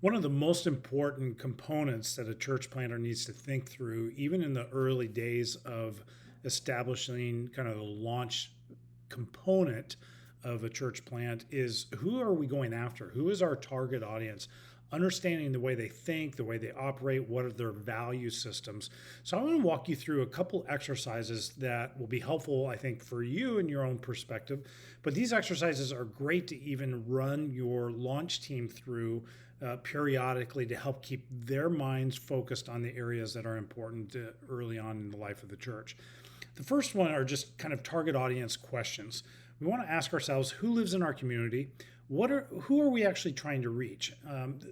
One of the most important components that a church planter needs to think through, even in the early days of establishing kind of the launch component of a church plant, is who are we going after? Who is our target audience? Understanding the way they think, the way they operate, what are their value systems. So, I want to walk you through a couple exercises that will be helpful, I think, for you in your own perspective. But these exercises are great to even run your launch team through periodically to help keep their minds focused on the areas that are important early on in the life of the church. The first one are just kind of target audience questions. We want to ask ourselves who lives in our community? Who are we actually trying to reach?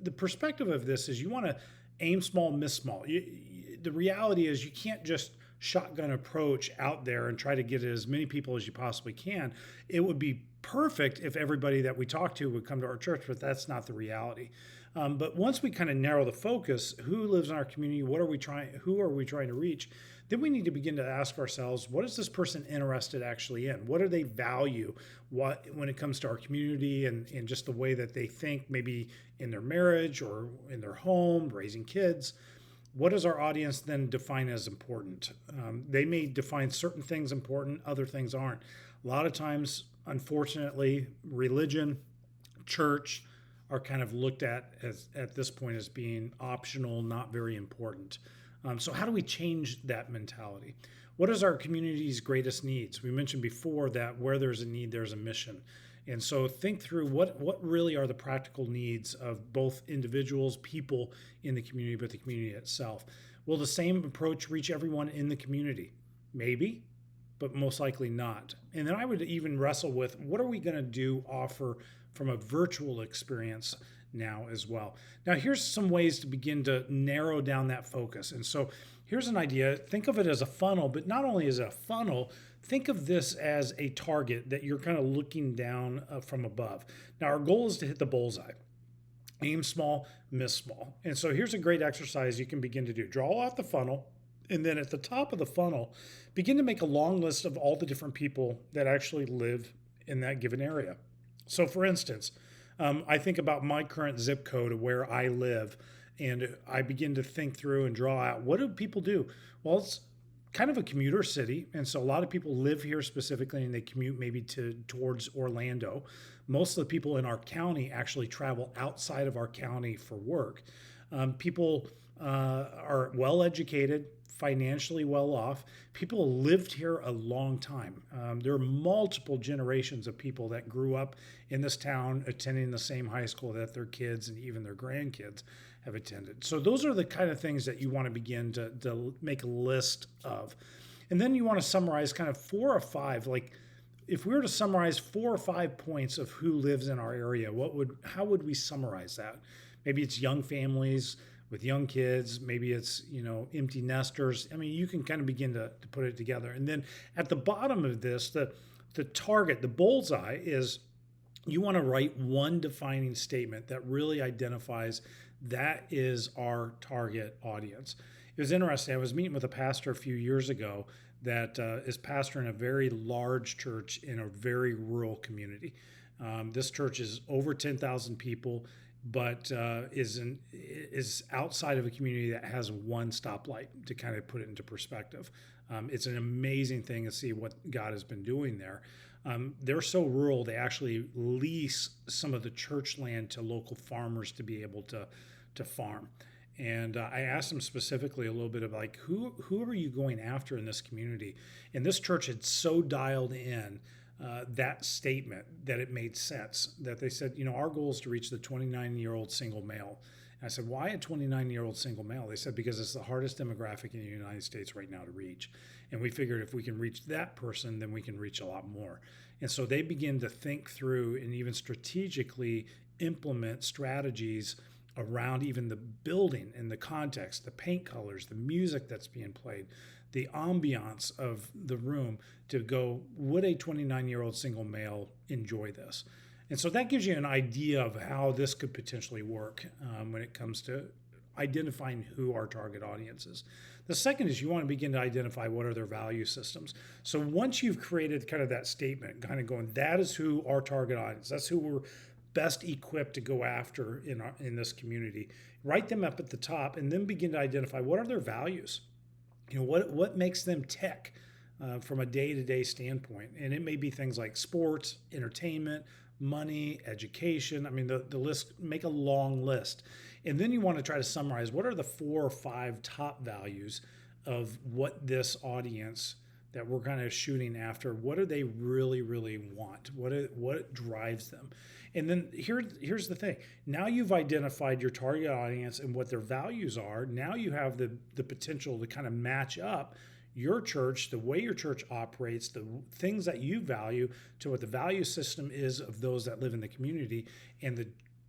The perspective of this is you want to aim small, miss small. The reality is you can't just shotgun approach out there and try to get as many people as you possibly can. It would be perfect if everybody that we talk to would come to our church, but that's not the reality. But once we kind of narrow the focus, who lives in our community, who are we trying to reach, then we need to begin to ask ourselves, what is this person interested actually in? What do they value when it comes to our community and just the way that they think, maybe in their marriage or in their home, raising kids? What does our audience then define as important? They may define certain things important, other things aren't. A lot of times, unfortunately, religion, church are kind of looked at this point as being optional, not very important. So, how do we change that mentality? What is our community's greatest needs? We mentioned before that where there's a need, there's a mission. And so think through what really are the practical needs of both individuals, people in the community, but the community itself. Will the same approach reach everyone in the community? Maybe, but most likely not. And then I would even wrestle with what are we going to offer from a virtual experience now as well. Now, here's some ways to begin to narrow down that focus. And so here's an idea. Think of it as a funnel, but not only as a funnel, think of this as a target that you're kind of looking down from above. Now, our goal is to hit the bullseye. Aim small, miss small. And so here's a great exercise you can begin to do. Draw out the funnel, and then at the top of the funnel, begin to make a long list of all the different people that actually live in that given area. So, for instance, I think about my current zip code of where I live, and I begin to think through and draw out what do people do? Well, it's kind of a commuter city, and so a lot of people live here specifically, and they commute maybe towards Orlando. Most of the people in our county actually travel outside of our county for work. People are well educated, financially well off. People lived here a long time. There are multiple generations of people that grew up in this town attending the same high school that their kids and even their grandkids have attended. So those are the kind of things that you want to begin to make a list of. And then you want to summarize kind of 4 or 5, like if we were to summarize 4 or 5 points of who lives in our area, how would we summarize that? Maybe it's young families with young kids, maybe it's empty nesters. I mean, you can kind of begin to put it together. And then at the bottom of this, the target, the bullseye is you want to write one defining statement that really identifies that is our target audience. It was interesting. I was meeting with a pastor a few years ago that is pastoring a very large church in a very rural community. This church is over 10,000 people, but is outside of a community that has one stoplight, to kind of put it into perspective. It's an amazing thing to see what God has been doing there. They're so rural, they actually lease some of the church land to local farmers to be able to farm. And I asked them specifically a little bit of like, who are you going after in this community? And this church had so dialed in that statement that it made sense, that they said, our goal is to reach the 29-year-old single male. And I said, why a 29-year-old single male? They said, because it's the hardest demographic in the United States right now to reach. And we figured if we can reach that person, then we can reach a lot more. And so they begin to think through and even strategically implement strategies around even the building and the context, the paint colors, the music that's being played, the ambiance of the room, to go, would a 29-year-old single male enjoy this? And so that gives you an idea of how this could potentially work when it comes to identifying who our target audience is. The second is you want to begin to identify what are their value systems. So once you've created kind of that statement, kind of going, that is who our target audience, that's who we're best equipped to go after in this community. Write them up at the top, and then begin to identify what are their values. What makes them tick from a day-to-day standpoint. And it may be things like sports, entertainment, money, education. I mean, the list, make a long list. And then you want to try to summarize what are the 4 or 5 top values of what this audience that we're kind of shooting after, what do they really, really want? What drives them? And then here's the thing. Now you've identified your target audience and what their values are. Now you have the potential to kind of match up your church, the way your church operates, the things that you value to what the value system is of those that live in the community. And the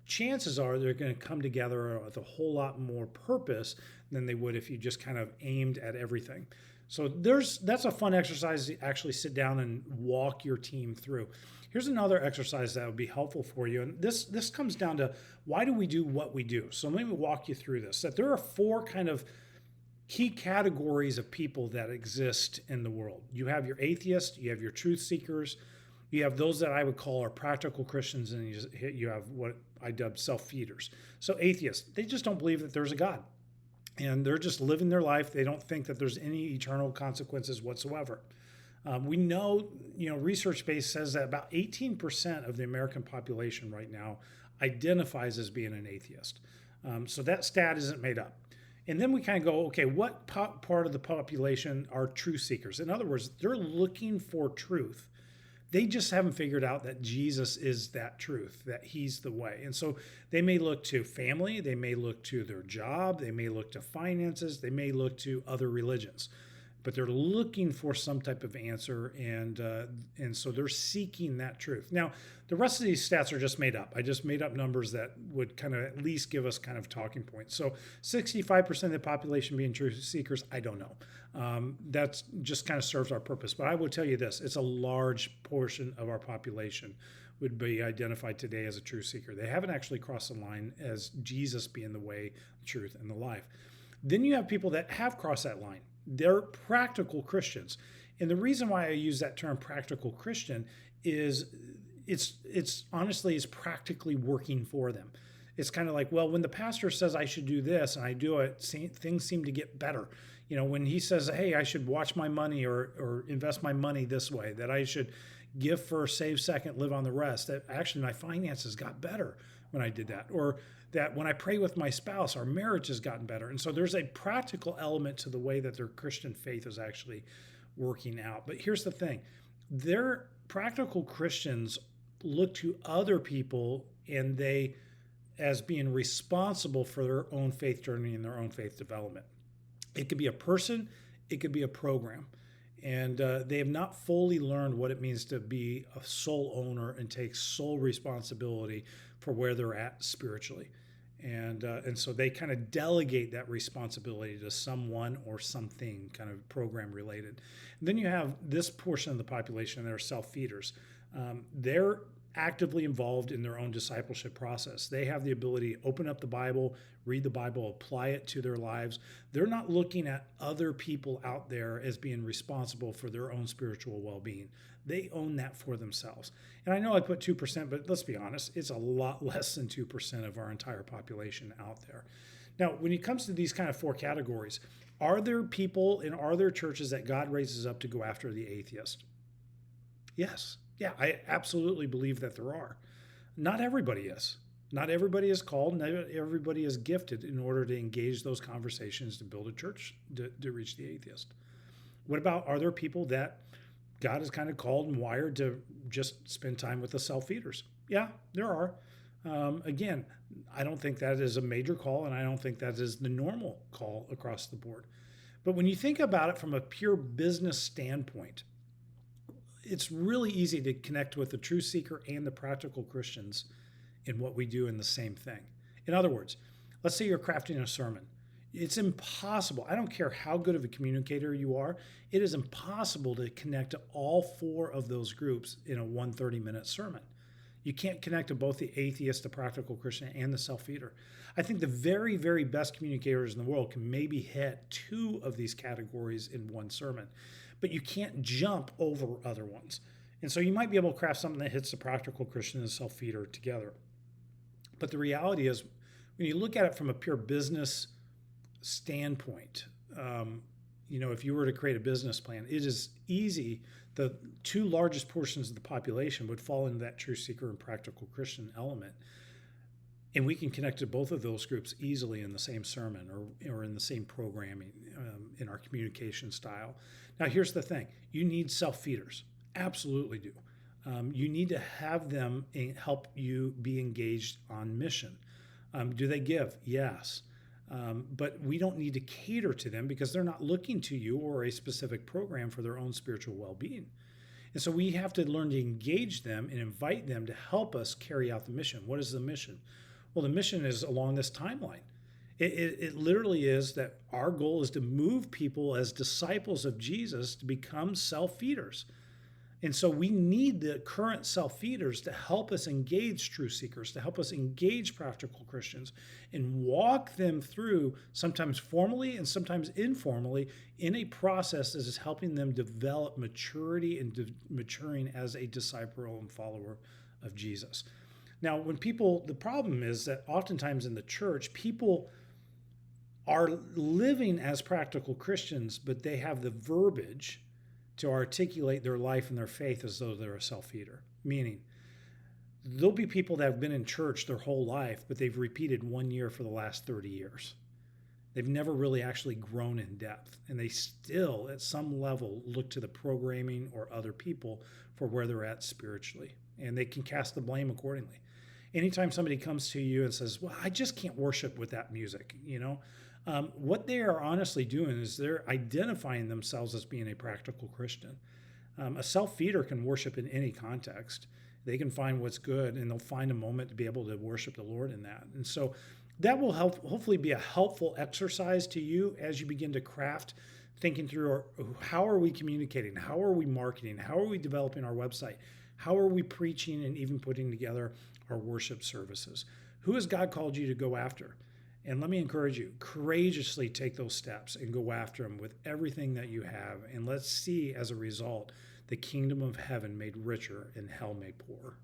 chances are they're going to come together with a whole lot more purpose than they would if you just kind of aimed at everything. So that's a fun exercise to actually sit down and walk your team through. Here's another exercise that would be helpful for you. And this comes down to, why do we do what we do? So let me walk you through this. That there are 4 kind of key categories of people that exist in the world. You have your atheists, you have your truth seekers, you have those that I would call are practical Christians, and you have what I dub self-feeders. So atheists, they just don't believe that there's a God. And they're just living their life. They don't think that there's any eternal consequences whatsoever. We know, research base says that about 18% of the American population right now identifies as being an atheist. So that stat isn't made up. And then we kind of go, okay, what part of the population are truth seekers? In other words, they're looking for truth. They just haven't figured out that Jesus is that truth, that he's the way. And so they may look to family, they may look to their job, they may look to finances, they may look to other religions. But they're looking for some type of answer, and so they're seeking that truth. Now, the rest of these stats are just made up. I just made up numbers that would kind of at least give us kind of talking points. So 65% of the population being truth seekers, I don't know. That's just kind of serves our purpose. But I will tell you this, it's a large portion of our population would be identified today as a truth seeker. They haven't actually crossed the line as Jesus being the way, the truth, and the life. Then you have people that have crossed that line. They're practical Christians. And the reason why I use that term practical Christian is it's honestly is practically working for them. It's kind of like, well, when the pastor says I should do this and I do it, things seem to get better. When he says, hey, I should watch my money or invest my money this way, that I should give first, save second, live on the rest, that actually my finances got better when I did that. Or that when I pray with my spouse, our marriage has gotten better. And so there's a practical element to the way that their Christian faith is actually working out. But here's the thing. Their practical Christians look to other people and they as being responsible for their own faith journey and their own faith development. It could be a person, it could be a program. And they have not fully learned what it means to be a sole owner and take sole responsibility for where they're at spiritually. And so they kind of delegate that responsibility to someone or something kind of program related. And then you have this portion of the population that are self-feeders. They're actively involved in their own discipleship process. They have the ability to open up the Bible, read the Bible, apply it to their lives. They're not looking at other people out there as being responsible for their own spiritual well-being. They own that for themselves. And I know I put 2%, but let's be honest, it's a lot less than 2% of our entire population out there. Now, when it comes to these kind of 4 categories, are there people and are there churches that God raises up to go after the atheist? Yes. Yeah, I absolutely believe that there are. Not everybody is. Not everybody is called, not everybody is gifted in order to engage those conversations to build a church to reach the atheist. What about, are there people that God has kind of called and wired to just spend time with the self-feeders? Yeah, there are. Again, I don't think that is a major call, and I don't think that is the normal call across the board. But when you think about it from a pure business standpoint, it's really easy to connect with the true seeker and the practical Christians in what we do in the same thing. In other words, let's say you're crafting a sermon. It's impossible. I don't care how good of a communicator you are. It is impossible to connect to all 4 of those groups in a 130-minute sermon. You can't connect to both the atheist, the practical Christian, and the self-feeder. I think the very, very best communicators in the world can maybe hit 2 of these categories in one sermon, but you can't jump over other ones. And so you might be able to craft something that hits the practical Christian and the self-feeder together. But the reality is, when you look at it from a pure business standpoint, if you were to create a business plan, it is easy. The two largest portions of the population would fall into that truth seeker and practical Christian element. And we can connect to both of those groups easily in the same sermon or in the same programming in our communication style. Now, here's the thing. You need self-feeders. Absolutely do. You need to have them help you be engaged on mission. Do they give? Yes. But we don't need to cater to them because they're not looking to you or a specific program for their own spiritual well-being. And so we have to learn to engage them and invite them to help us carry out the mission. What is the mission? Well, the mission is along this timeline. It literally is that our goal is to move people as disciples of Jesus to become self-feeders. And so we need the current self-feeders to help us engage truth seekers, to help us engage practical Christians and walk them through, sometimes formally and sometimes informally, in a process that is helping them develop maturity and maturing as a disciple and follower of Jesus. Now, the problem is that oftentimes in the church, people are living as practical Christians, but they have the verbiage to articulate their life and their faith as though they're a self-feeder. Meaning, there'll be people that have been in church their whole life, but they've repeated 1 year for the last 30 years. They've never really actually grown in depth, and they still, at some level, look to the programming or other people for where they're at spiritually, and they can cast the blame accordingly. Anytime somebody comes to you and says, well, I just can't worship with that music, what they are honestly doing is they're identifying themselves as being a practical Christian. A self-feeder can worship in any context. They can find what's good, and they'll find a moment to be able to worship the Lord in that. And so that will hopefully be a helpful exercise to you as you begin to craft, thinking through how are we communicating? How are we marketing? How are we developing our website? How are we preaching and even putting together our worship services? Who has God called you to go after? And let me encourage you, courageously take those steps and go after them with everything that you have. And let's see, as a result, the kingdom of heaven made richer and hell made poor.